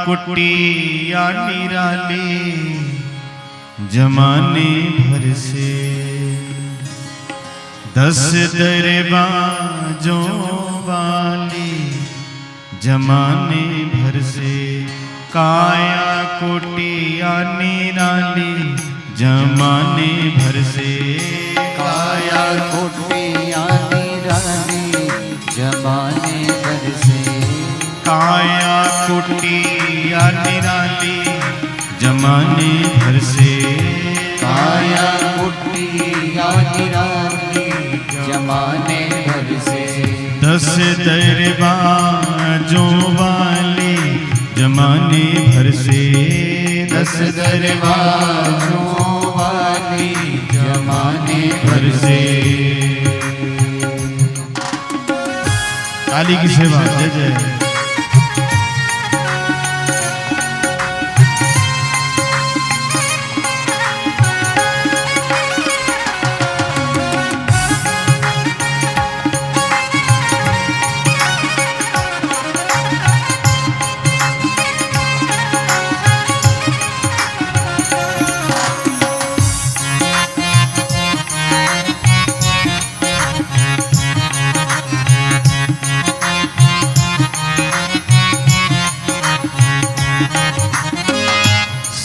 कुटिया निराली जमाने भर से, 10 दरवाजों वाली जमाने भर से, काया कुटिया निराली जमाने भर से, काया कुटिया निराली जमाने भर से, काया कुटिया निराली जमाने भर से, काया कुटिया निराली जमाने भर से, 10 दरवाजों वाली जमाने भर से, 10 दरवाजों वाली जमाने भर से। काली की सेवा जय जय।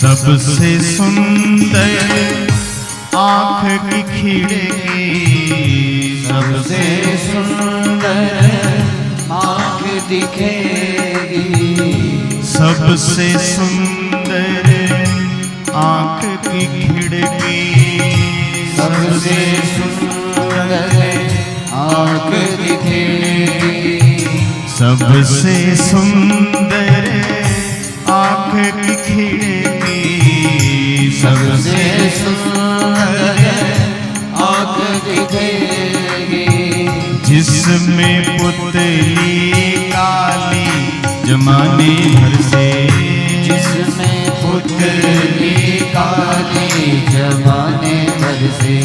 सबसे सुंदर आँख की खिड़की, सबसे सुंदर आँख दिखेगी, सबसे सुंदर आँख की खिड़की, सबसे सुंदर आँख दिखेगी, सबसे सुंदर आँख की खिड़की, सबसे सुंदर आँख दिखेगी, जिसमें पुतली काली जमाने भर से, जिसमें पुतली काली जमाने भर से,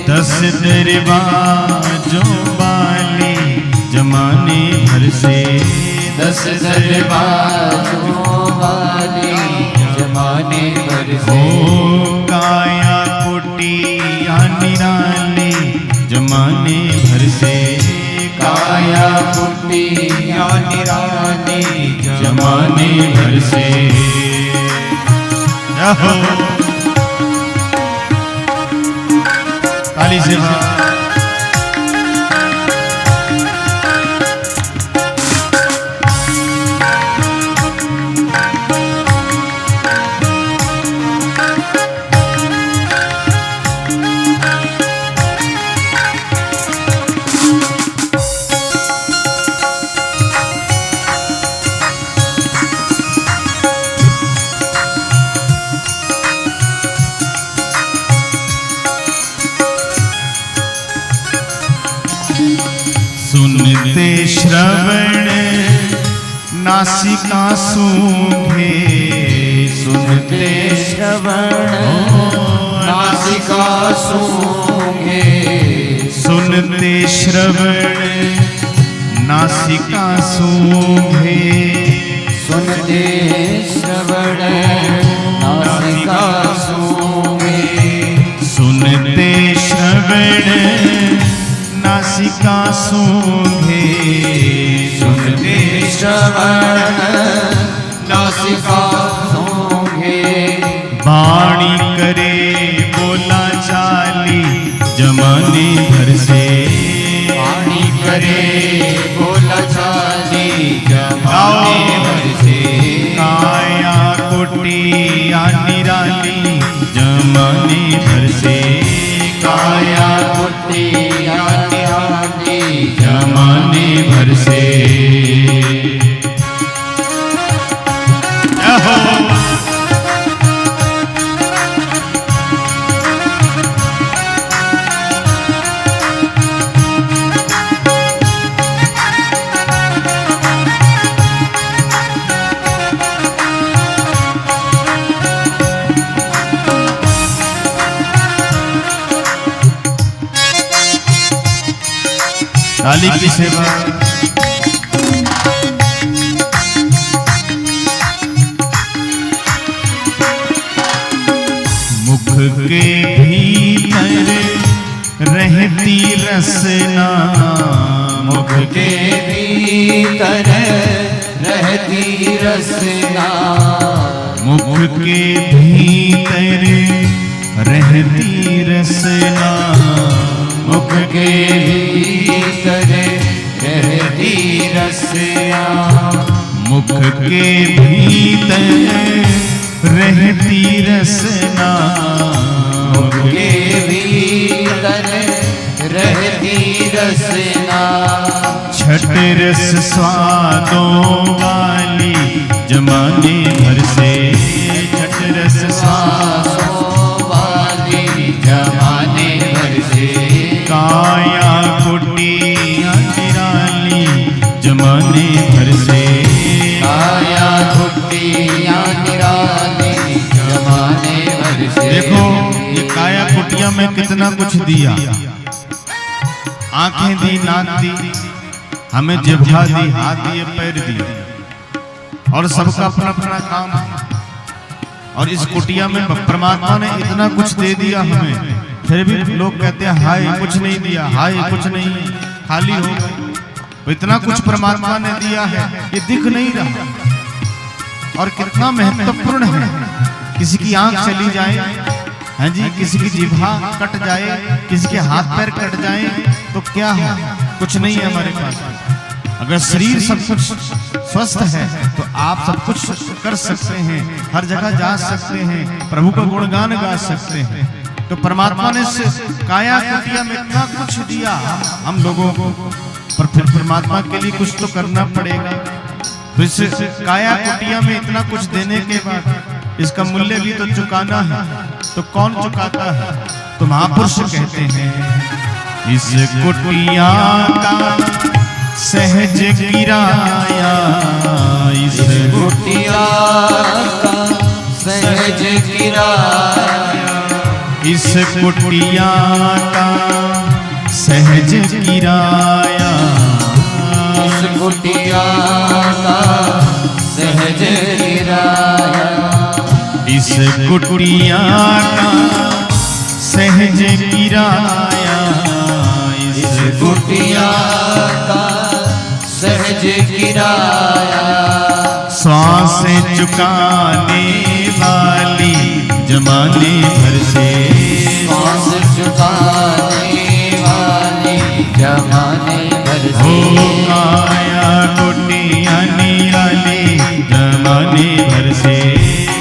10 दरवाजों वाली जमाने भर से, 10 दरवाजों वाली जमाने भर से, ओ काया कुटिया निराली जमाने भर से, काया कुटिया निराली जमाने भर से। काली सेवा सुनते श्रवण नासिका सूंघे, सुनते श्रवण नासिका सूंघे, सुनते श्रवण नासिका सूंघे, सुनते श्रवण नासिका सूंघे, सुनते श्रवण नासिका सूंघे, सुनते श्रवण नासिका सूंघे, वाणी करे बोला चाली जमाने भर से, वाणी करे बोला चाली जमाने भर से, काया कुटिया निराली जमाने भर से, काया कुटिया निराली जमाने भर से। काली की सेवा के भीतर रहती रसना, मुख के भीतर रहती रसना, मुख के भीतर रहती रसना, मुख के भीतर रहती रसना, मुख के भीतर रहती रसना, मुख के भीतर रहती रसना, छठ रस स्वादों वाली जमाने भर से, छठ रस सांसों वाली जमाने भर से, काया कुटिया निराली जमाने भर से, काया कुटिया निराली जमाने भर से। देखो ये काया कुटिया में कितना कुछ दिया, आंखें दी, नाक दी, हमें जिह्वा दी, हाथ दिए, पैर दिए, और सबका अपना अपना काम है। और इस कुटिया में परमात्मा ने इतना कुछ दे दिया हमें, फिर भी लोग कहते हैं हाय कुछ नहीं दिया, हाय कुछ नहीं, खाली हो गए। तो इतना कुछ परमात्मा ने दिया है, ये दिख नहीं रहा और कितना महत्वपूर्ण है। किसी की आंख चली जाए, हैं जी, किसी की जिह्वा कट जाए, किसी के हाथ पैर कट जाए, तो क्या है, कुछ नहीं है हमारे पास। अगर शरीर सब कुछ स्वस्थ है तो आप सब कुछ कर सकते हैं, हर जगह जा सकते हैं, प्रभु का गुणगान गा सकते हैं। तो परमात्मा ने इस काया कुटिया में इतना कुछ दिया हम लोगों को, पर फिर परमात्मा के लिए कुछ तो करना पड़ेगा। तो इस काया कुटिया में इतना कुछ देने के बाद इसका मूल्य भी तो चुकाना है। तो कौन चुकाता है? तो महापुरुष कहते हैं इस कुटिया का सहज किराया, इस कुटिया का सहज किराया, इस कुटिया का सहज किराया, इस कुटिया का सहज किराया, इस कुटिया का सहज किराया, इस कुटिया का सहज किराया, श्वास चुकाने वाली जमाने भर से, श्वास चुकाने वाली जमाने भर से, हो काया कुटिया निराली जमाने भर से,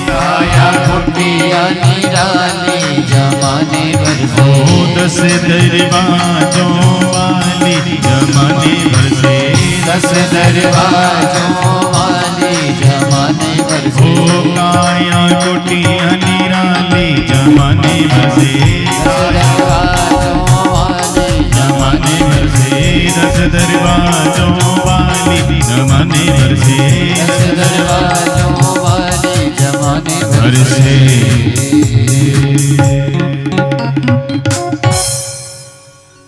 काया कुटिया निराली जमाने भर से, हो 10 दरवाजों वाली जमाने भर से, 10 दरवाजों वाली जमाने भर से, हो काया कुटिया निराली जमाने भर से, 10 दरवाजों वाली जमाने भर से, 10 दरवाजों वाली जमाने भर से, 10 दरवाजों वाली जमाने भर भर से।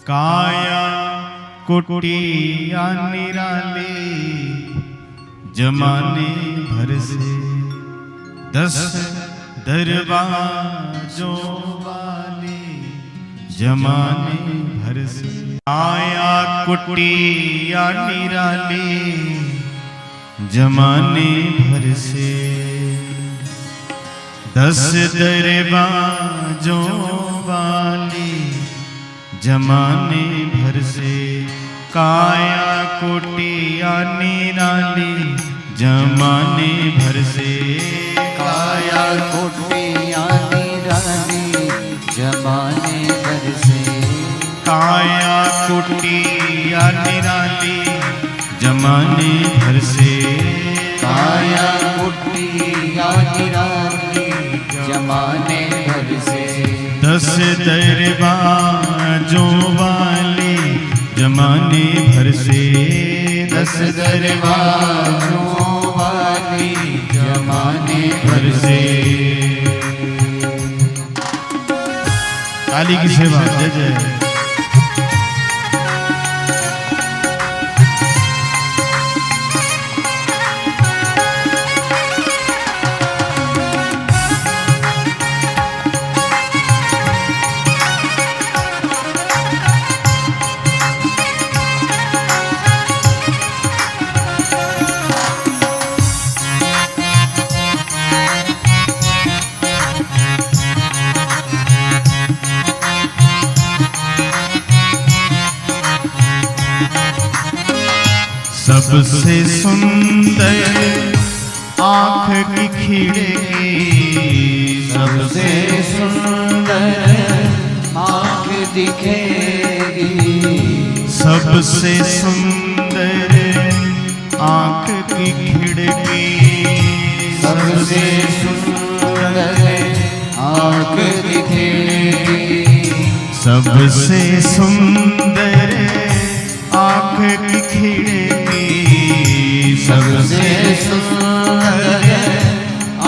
काया कुटिया निराली जमाने भर से, 10 दरवाजों वाली जमाने भर से, काया कुटिया निराली जमाने भर से, 10 दरवाजों वाली जमाने भर से, काया कुटिया निराली जमाने भर से, काया कुटिया निराली जमाने भर से, काया कुटिया निराली जमाने भर से, काया कुटिया निराली जमाने भर से, 10 दरवाजों वाली जमाने भर से, 10 दरवाजों वाली जमाने भर से। काली की सेवा, जय जय। सबसे सुंदर आँख की खिड़की, सबसे सुंदर आँख दिखेगी, सबसे सुंदर आँख की खिड़की, सबसे सुंदर आँख दिखेगी, सबसे सुंदर आँख की खिड़की, सबसे सुंदर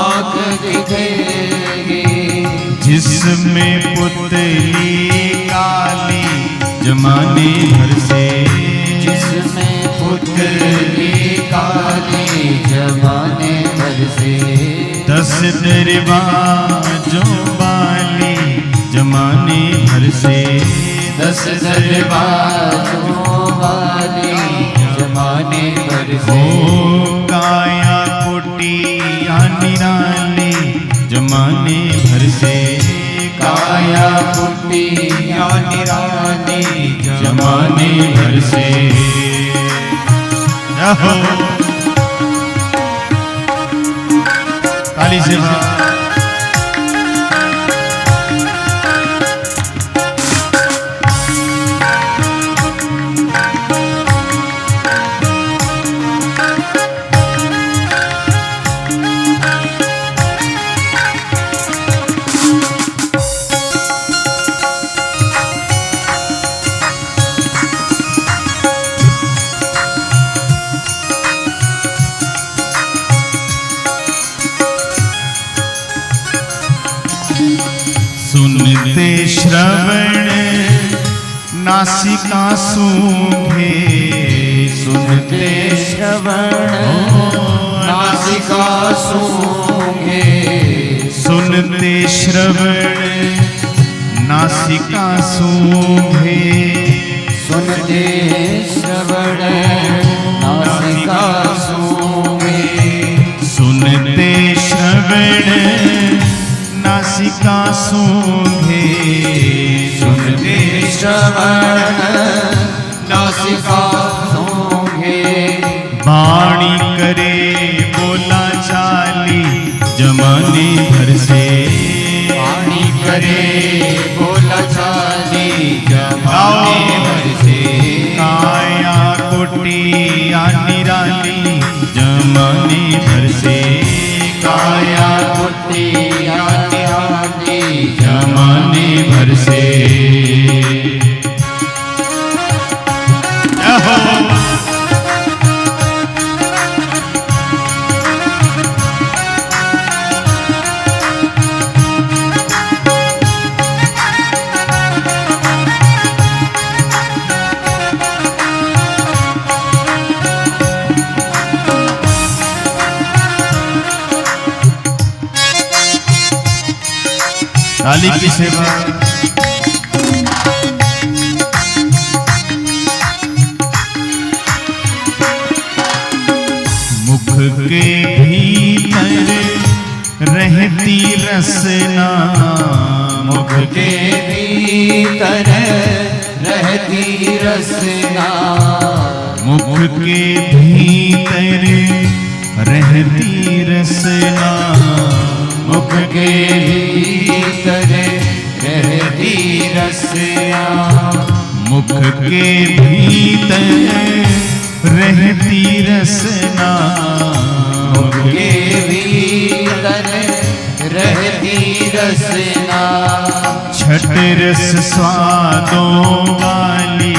आँख दिखेगी, जिसमें पुतली काली जमाने भर से, जिसमें पुतली काली जमाने भर से, 10 दरवाजों वाली जमाने भर से, 10 दरवाजों वाली जमाने भर ओ से, काया कुटिया निराली जमाने भर से, काया कुटिया निराली जमाने भर से। रहो काली सेवा। सुनते श्रवण नासिका सूंघे, सुनते श्रवण नासिका सूंघे, सुनते श्रवण नासिका सूंघे, सुनते श्रवण नासिका सूंघे, सुनते श्रवण नासिका सूंघे, सुनते श्रवण नासिका सूंघे, वाणी करे बोला चाली जमाने भर से, वाणी करे बोला चाली जमाने भर से, काया कुटिया निराली जमाने भर से, काया कुटिया निराली जमाने भर से। काली की सेवा। मुख के भीतर रहती रसना, मुख के भीतर रहती रसना, मुख के भीतर रहती रसना, मुख के भीतर रहती रसना, मुख के भीतर रहती रसना, मुख के भीतर रहती रसना, छठ रस स्वादों वाली